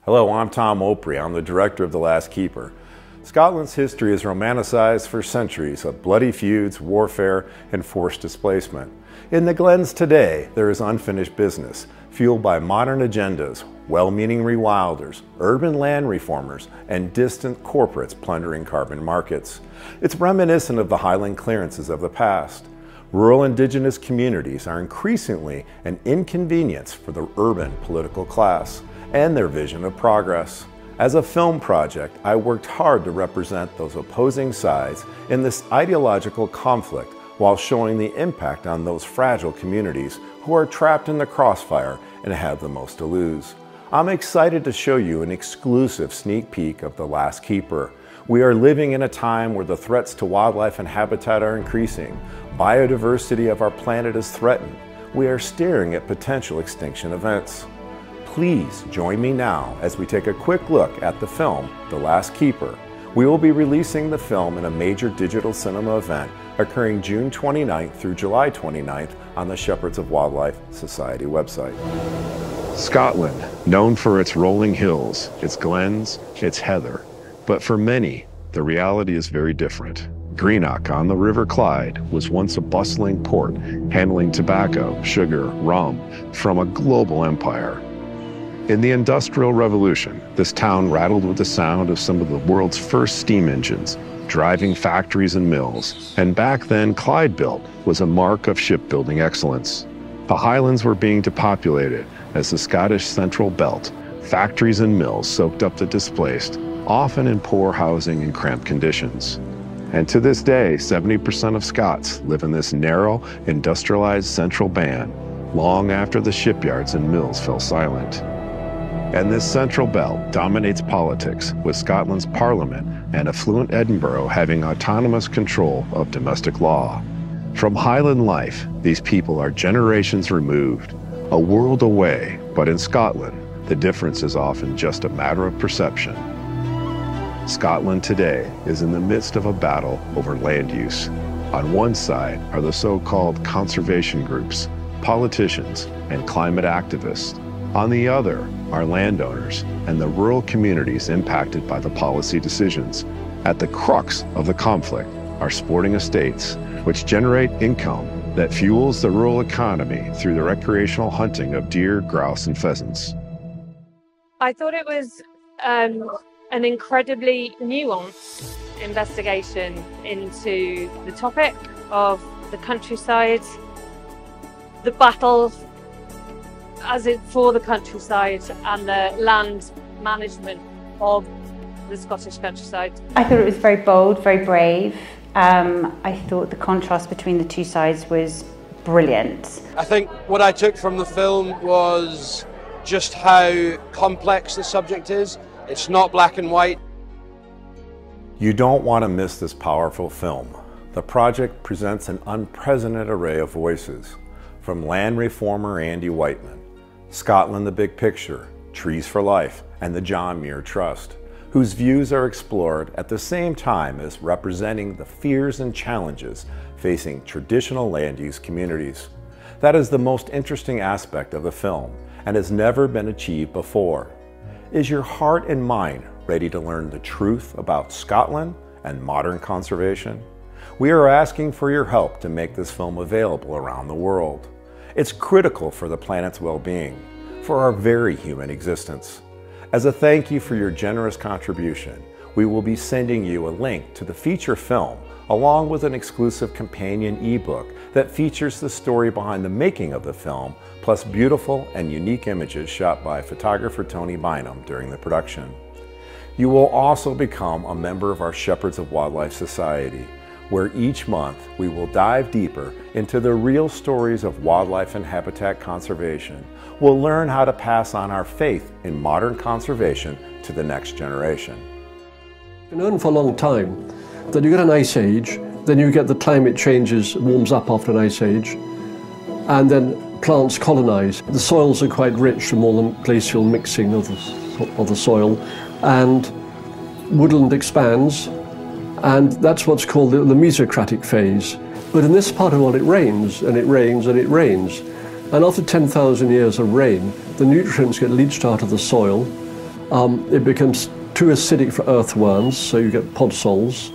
Hello, I'm Tom Opry. I'm the director of The Last Keeper. Scotland's history is romanticized for centuries of bloody feuds, warfare, and forced displacement. In the Glens today, there is unfinished business, fueled by modern agendas, well-meaning rewilders, urban land reformers, and distant corporates plundering carbon markets. It's reminiscent of the highland clearances of the past. Rural indigenous communities are increasingly an inconvenience for the urban political class and their vision of progress. As a film project, I worked hard to represent those opposing sides in this ideological conflict while showing the impact on those fragile communities who are trapped in the crossfire and have the most to lose. I'm excited to show you an exclusive sneak peek of The Last Keeper. We are living in a time where the threats to wildlife and habitat are increasing. Biodiversity of our planet is threatened. We are staring at potential extinction events. Please join me now as we take a quick look at the film, The Last Keeper. We will be releasing the film in a major digital cinema event occurring June 29th through July 29th on the Shepherds of Wildlife Society website. Scotland, known for its rolling hills, its glens, its heather. But for many, the reality is very different. Greenock on the River Clyde was once a bustling port handling tobacco, sugar, rum from a global empire. In the Industrial Revolution, this town rattled with the sound of some of the world's first steam engines, driving factories and mills, and back then Clyde-built was a mark of shipbuilding excellence. The Highlands were being depopulated as the Scottish Central Belt, factories and mills soaked up the displaced, often in poor housing and cramped conditions. And to this day, 70% of Scots live in this narrow, industrialized central band, long after the shipyards and mills fell silent. And this central belt dominates politics, with Scotland's parliament and affluent Edinburgh having autonomous control of domestic law. From Highland life, these people are generations removed, a world away, but in Scotland, the difference is often just a matter of perception. Scotland today is in the midst of a battle over land use. On one side are the so-called conservation groups, politicians, and climate activists. On the other are landowners and the rural communities impacted by the policy decisions. At the crux of the conflict are sporting estates, which generate income that fuels the rural economy through the recreational hunting of deer, grouse, and pheasants. I thought it was an incredibly nuanced investigation into the topic of the countryside, the battle for the countryside and the land management of the Scottish countryside. I thought it was very bold, very brave. I thought the contrast between the two sides was brilliant. I think what I took from the film was just how complex the subject is. It's not black and white. You don't want to miss this powerful film. The project presents an unprecedented array of voices, from land reformer Andy Whiteman, Scotland the Big Picture, Trees for Life, and the John Muir Trust, whose views are explored at the same time as representing the fears and challenges facing traditional land use communities. That is the most interesting aspect of the film and has never been achieved before. Is your heart and mind ready to learn the truth about Scotland and modern conservation? We are asking for your help to make this film available around the world. It's critical for the planet's well-being, for our very human existence. As a thank you for your generous contribution, we will be sending you a link to the feature film along with an exclusive companion ebook that features the story behind the making of the film, plus beautiful and unique images shot by photographer Tony Bynum during the production. You will also become a member of our Shepherds of Wildlife Society, where each month we will dive deeper into the real stories of wildlife and habitat conservation. We'll learn how to pass on our faith in modern conservation to the next generation. It's been known for a long time that you get an ice age, then you get the climate changes, warms up after an ice age, and then plants colonize. The soils are quite rich from all the glacial mixing of the soil, and woodland expands, and that's what's called the mesocratic phase. But in this part of the world it rains, and it rains, and it rains. And after 10,000 years of rain, the nutrients get leached out of the soil, it becomes too acidic for earthworms, so you get podsols.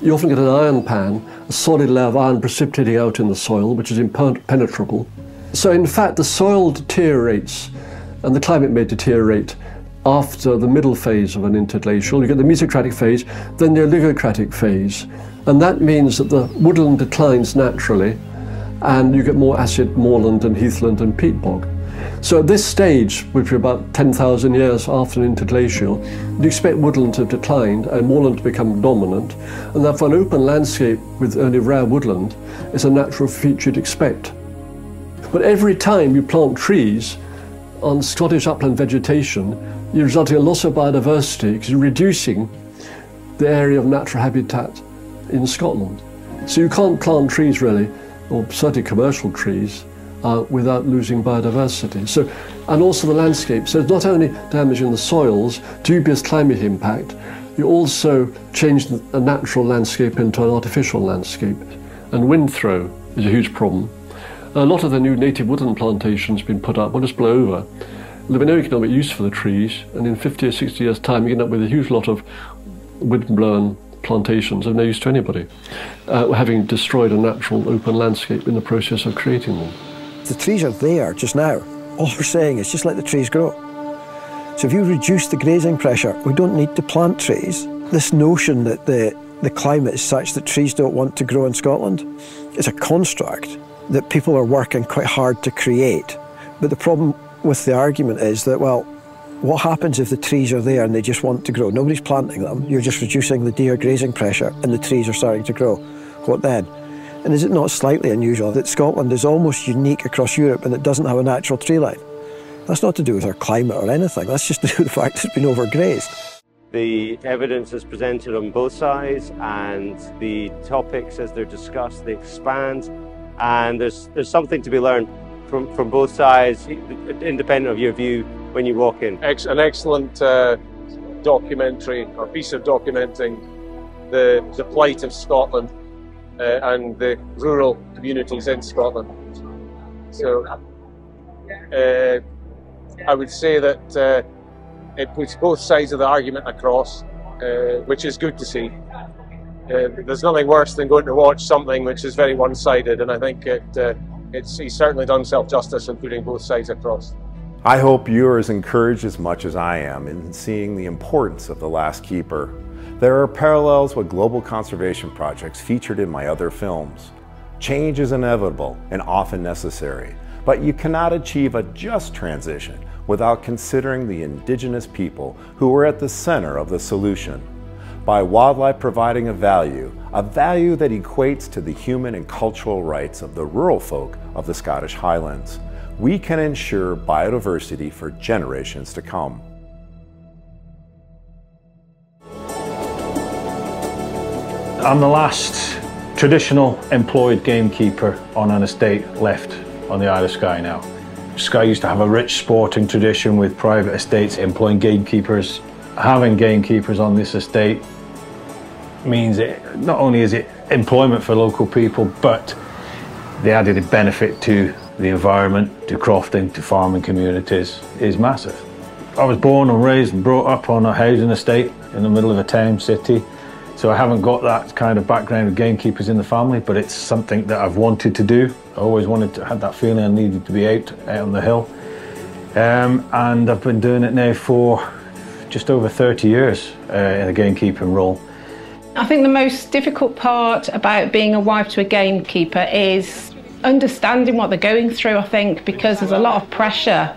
You often get an iron pan, a solid layer of iron precipitating out in the soil, which is impenetrable. So in fact, the soil deteriorates, and the climate may deteriorate after the middle phase of an interglacial. You get the mesocratic phase, then the oligocratic phase. And that means that the woodland declines naturally, and you get more acid moorland and heathland and peat bog. So at this stage, which are about 10,000 years after an interglacial, you expect woodland to have declined and moorland to become dominant, and therefore an open landscape with only rare woodland is a natural feature you'd expect. But every time you plant trees on Scottish upland vegetation, you're resulting in a loss of biodiversity because you're reducing the area of natural habitat in Scotland. So you can't plant trees really, or certainly commercial trees, without losing biodiversity. So, and also the landscape. So it's not only damaging the soils, dubious climate impact, you also change a natural landscape into an artificial landscape. And wind throw is a huge problem. A lot of the new native woodland plantations been put up will just blow over. There'll be no economic use for the trees, and in 50 or 60 years' time you end up with a huge lot of wind-blown plantations of no use to anybody, having destroyed a natural open landscape in the process of creating them. The trees are there just now. All we're saying is just let the trees grow. So if you reduce the grazing pressure, we don't need to plant trees. This notion that the climate is such that trees don't want to grow in Scotland is a construct that people are working quite hard to create. But the problem with the argument is that, well, what happens if the trees are there and they just want to grow? Nobody's planting them, you're just reducing the deer grazing pressure and the trees are starting to grow. What then? And is it not slightly unusual that Scotland is almost unique across Europe and it doesn't have a natural tree line? That's not to do with our climate or anything, that's just to do with the fact it's been overgrazed. The evidence is presented on both sides, and the topics as they're discussed, they expand, and there's something to be learned from both sides, independent of your view when you walk in. An excellent documentary, or piece of documenting the plight of Scotland and the rural communities in Scotland. So I would say that it puts both sides of the argument across, which is good to see. There's nothing worse than going to watch something which is very one-sided, and I think he's certainly done self-justice in putting both sides across. I hope you're as encouraged as much as I am in seeing the importance of The Last Keeper. There are parallels with global conservation projects featured in my other films. Change is inevitable and often necessary, but you cannot achieve a just transition without considering the indigenous people who are at the center of the solution. By wildlife providing a value that equates to the human and cultural rights of the rural folk of the Scottish Highlands, we can ensure biodiversity for generations to come. I'm the last traditional employed gamekeeper on an estate left on the Isle of Skye now. Skye used to have a rich sporting tradition with private estates employing gamekeepers. Having gamekeepers on this estate means not only is it employment for local people, but the added benefit to the environment, to crofting, to farming communities is massive. I was born and raised and brought up on a housing estate in the middle of a town city, so I haven't got that kind of background of gamekeepers in the family, but it's something that I've wanted to do. I always wanted to have that feeling I needed to be out on the hill, and I've been doing it now for just over 30 years in a gamekeeping role. I think the most difficult part about being a wife to a gamekeeper is understanding what they're going through, I think, because there's a lot of pressure.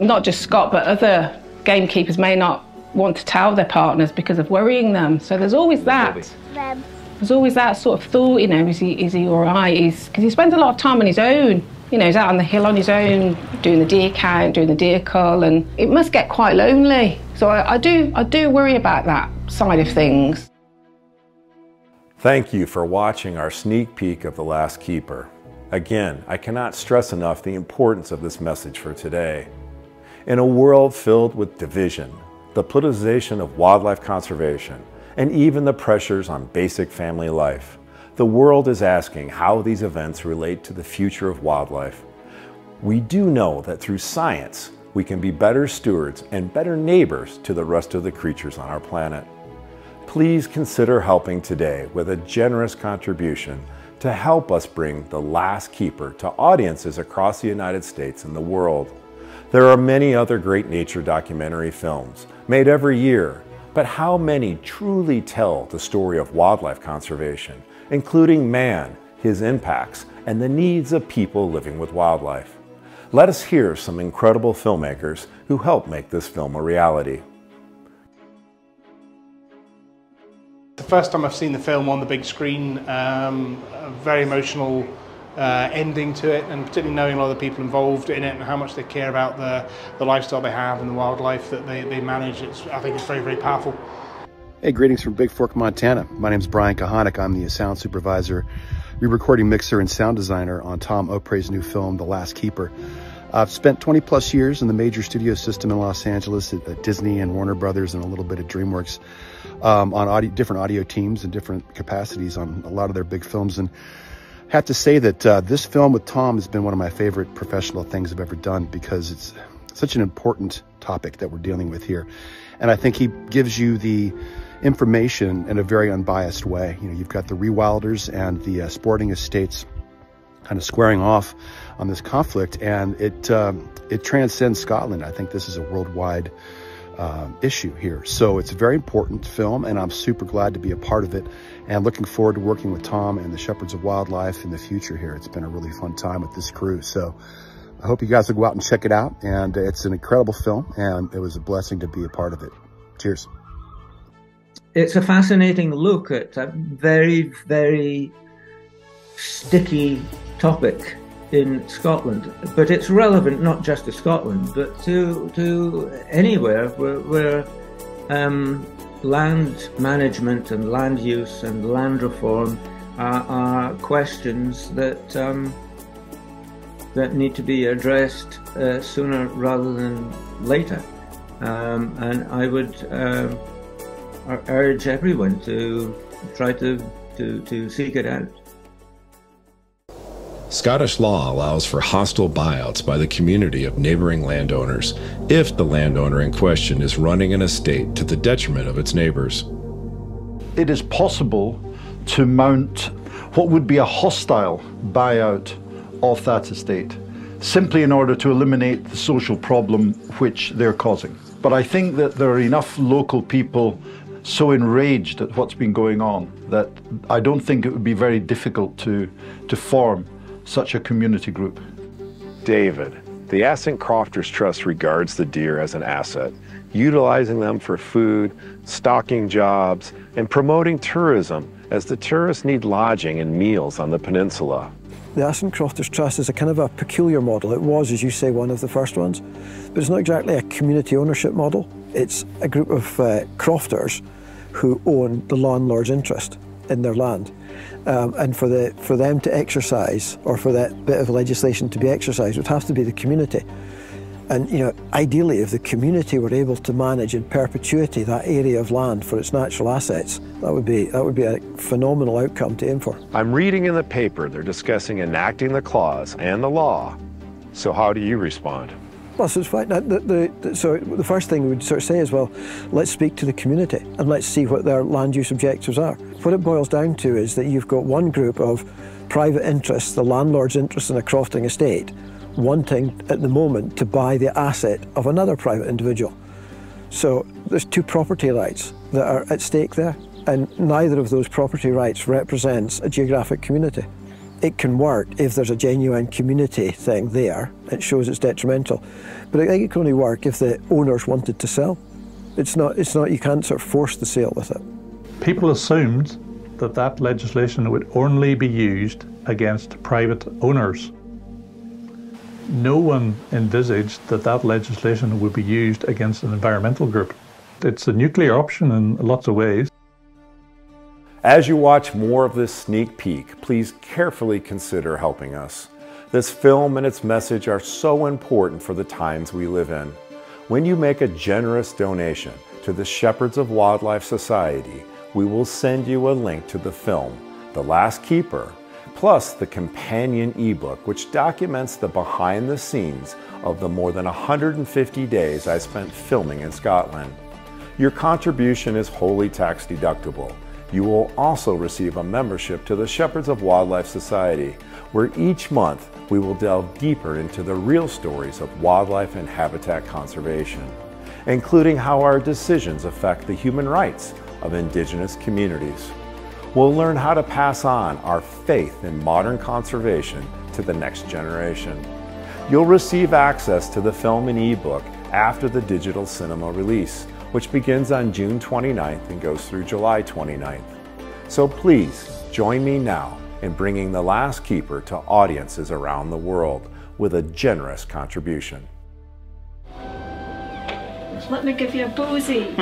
Not just Scott, but other gamekeepers may not want to tell their partners because of worrying them. So there's always that. There's always that sort of thought, you know, is he all right? Because he spends a lot of time on his own. You know, he's out on the hill on his own, doing the deer count, doing the deer cull, and it must get quite lonely. So I do worry about that side of things. Thank you for watching our sneak peek of The Last Keeper. Again, I cannot stress enough the importance of this message for today. In a world filled with division, the politicization of wildlife conservation, and even the pressures on basic family life, the world is asking how these events relate to the future of wildlife. We do know that through science, we can be better stewards and better neighbors to the rest of the creatures on our planet. Please consider helping today with a generous contribution to help us bring The Last Keeper to audiences across the United States and the world. There are many other great nature documentary films made every year, but how many truly tell the story of wildlife conservation, including man, his impacts, and the needs of people living with wildlife? Let us hear some incredible filmmakers who helped make this film a reality. The first time I've seen the film on the big screen, a very emotional ending to it, and particularly knowing a lot of the people involved in it and how much they care about the lifestyle they have and the wildlife that they manage. I think it's very, very powerful. Hey, greetings from Big Fork, Montana. My name is Brian Kahanik. I'm the sound supervisor, re-recording mixer, and sound designer on Tom Opre's new film, The Last Keeper. I've spent 20 plus years in the major studio system in Los Angeles at Disney and Warner Brothers and a little bit at DreamWorks on different audio teams and different capacities on a lot of their big films. And I have to say that this film with Tom has been one of my favorite professional things I've ever done, because it's such an important topic that we're dealing with here. And I think he gives you the information in a very unbiased way. You know, you've got the rewilders and the sporting estates kind of squaring off on this conflict, and it transcends Scotland. I think this is a worldwide issue here. So it's a very important film, and I'm super glad to be a part of it, and looking forward to working with Tom and the Shepherds of Wildlife in the future here. It's been a really fun time with this crew. So I hope you guys will go out and check it out. And it's an incredible film, and it was a blessing to be a part of it. Cheers. It's a fascinating look at a very, very sticky topic in Scotland, but it's relevant not just to Scotland, but to anywhere where land management and land use and land reform are questions that that need to be addressed sooner rather than later. And I would urge everyone to try to seek it out. Scottish law allows for hostile buyouts by the community of neighboring landowners if the landowner in question is running an estate to the detriment of its neighbors. It is possible to mount what would be a hostile buyout of that estate, simply in order to eliminate the social problem which they're causing. But I think that there are enough local people so enraged at what's been going on that I don't think it would be very difficult to form such a community group. David, the Ascent Crofters Trust regards the deer as an asset, utilizing them for food, stocking jobs, and promoting tourism, as the tourists need lodging and meals on the peninsula. The Ascent Crofters Trust is a kind of a peculiar model. It was, as you say, one of the first ones, but it's not exactly a community ownership model. It's a group of crofters who own the landlord's interest in their land. And for them to exercise, or for that bit of legislation to be exercised, it would have to be the community. And you know, ideally, if the community were able to manage in perpetuity that area of land for its natural assets, that would be a phenomenal outcome to aim for. I'm reading in the paper they're discussing enacting the clause and the law. So how do you respond? Well, so it's fine. So the first thing we would sort of say is, well, let's speak to the community and let's see what their land use objectives are. What it boils down to is that you've got one group of private interests, the landlord's interest in a crofting estate, wanting at the moment to buy the asset of another private individual. So there's two property rights that are at stake there, and neither of those property rights represents a geographic community. It can work if there's a genuine community thing there. It shows it's detrimental. But I think it can only work if the owners wanted to sell. It's not, you can't sort of force the sale with it. People assumed that that legislation would only be used against private owners. No one envisaged that that legislation would be used against an environmental group. It's a nuclear option in lots of ways. As you watch more of this sneak peek, please carefully consider helping us. This film and its message are so important for the times we live in. When you make a generous donation to the Shepherds of Wildlife Society, we will send you a link to the film, The Last Keeper, plus the companion ebook, which documents the behind the scenes of the more than 150 days I spent filming in Scotland. Your contribution is wholly tax deductible. You will also receive a membership to the Shepherds of Wildlife Society, where each month we will delve deeper into the real stories of wildlife and habitat conservation, including how our decisions affect the human rights of Indigenous communities. We'll learn how to pass on our faith in modern conservation to the next generation. You'll receive access to the film and ebook after the digital cinema release, which begins on June 29th and goes through July 29th. So please join me now in bringing The Last Keeper to audiences around the world with a generous contribution. Let me give you a boozy.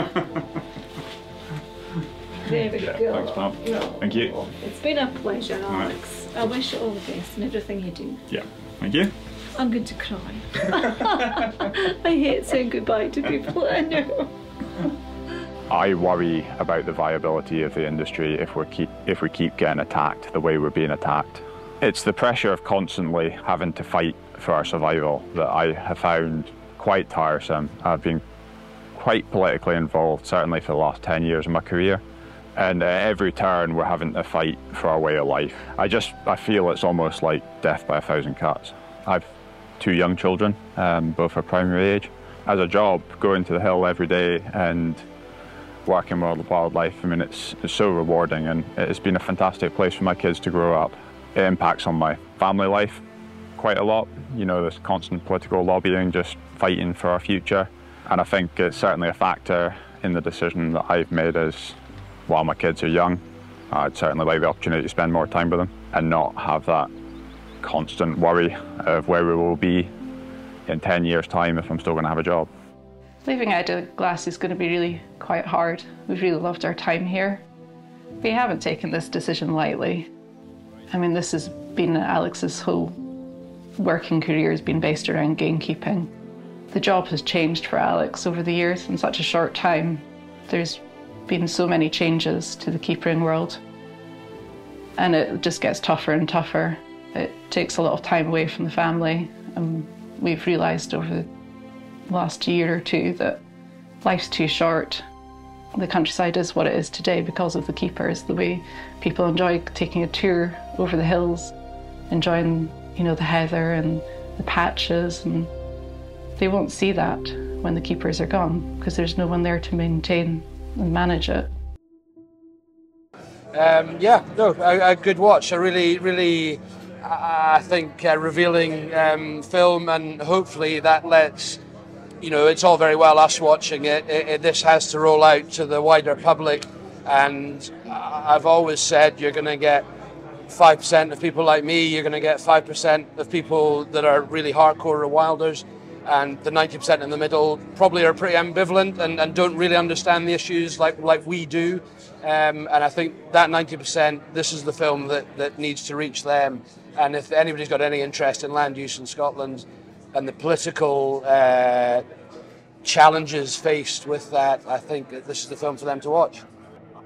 There we go. Thanks, Bob. Yeah. Thank you. It's been a pleasure, Alex. I wish you all the best in everything you do. Yeah, thank you. I'm going to cry. I hate saying goodbye to people, I know. I worry about the viability of the industry if we keep getting attacked the way we're being attacked. It's the pressure of constantly having to fight for our survival that I have found quite tiresome. I've been quite politically involved, certainly for the last 10 years of my career. And at every turn we're having to fight for our way of life. I feel it's almost like death by 1,000 cuts. I've 2 young children, both are primary age. As a job, going to the hill every day and working with wildlife, I mean, it's so rewarding, and it's been a fantastic place for my kids to grow up. It impacts on my family life quite a lot. You know, this constant political lobbying, just fighting for our future. And I think it's certainly a factor in the decision that I've made is, while my kids are young, I'd certainly like the opportunity to spend more time with them and not have that constant worry of where we will be in 10 years' time if I'm still going to have a job. Leaving Hourglass is going to be really quite hard. We've really loved our time here. We haven't taken this decision lightly. I mean, this has been Alex's whole working career has been based around gamekeeping. The job has changed for Alex over the years in such a short time. There's been so many changes to the keepering world, and it just gets tougher and tougher. It takes a lot of time away from the family, and we've realised over the last year or two that life's too short. The countryside is what it is today because of the keepers, the way people enjoy taking a tour over the hills, enjoying, you know, the heather and the patches, and they won't see that when the keepers are gone because there's no one there to maintain and manage it. Yeah, no, a good watch. A really, I think, revealing film, and hopefully that lets, you know, it's all very well us watching it. This has to roll out to the wider public, and I've always said you're going to get 5% of people like me, you're going to get 5% of people that are really hardcore rewilders, and the 90% in the middle probably are pretty ambivalent and don't really understand the issues like we do. And I think that 90%, this is the film that needs to reach them. And if anybody's got any interest in land use in Scotland and the political challenges faced with that, I think that this is the film for them to watch.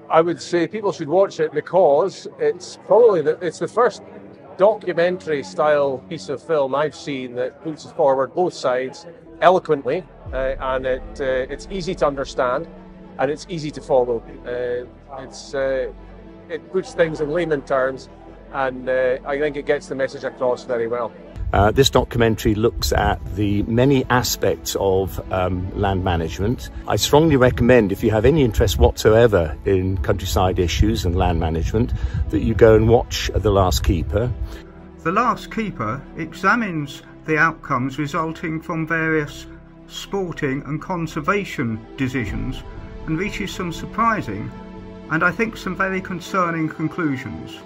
I would say people should watch it because it's probably it's the first documentary style piece of film I've seen that puts forward both sides eloquently, and it's easy to understand and it's easy to follow. It puts things in layman terms, and I think it gets the message across very well. This documentary looks at the many aspects of land management. I strongly recommend, if you have any interest whatsoever in countryside issues and land management, that you go and watch The Last Keeper. The Last Keeper examines the outcomes resulting from various sporting and conservation decisions and reaches some surprising and I think some very concerning conclusions.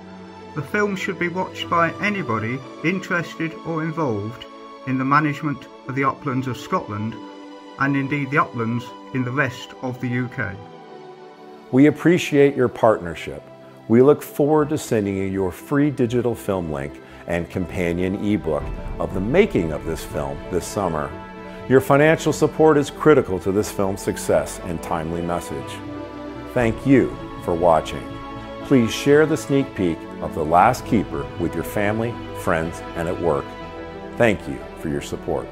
The film should be watched by anybody interested or involved in the management of the uplands of Scotland, and indeed the uplands in the rest of the UK. We appreciate your partnership. We look forward to sending you your free digital film link and companion ebook of the making of this film this summer. Your financial support is critical to this film's success and timely message. Thank you for watching. Please share the sneak peek of The Last Keeper with your family, friends, and at work. Thank you for your support.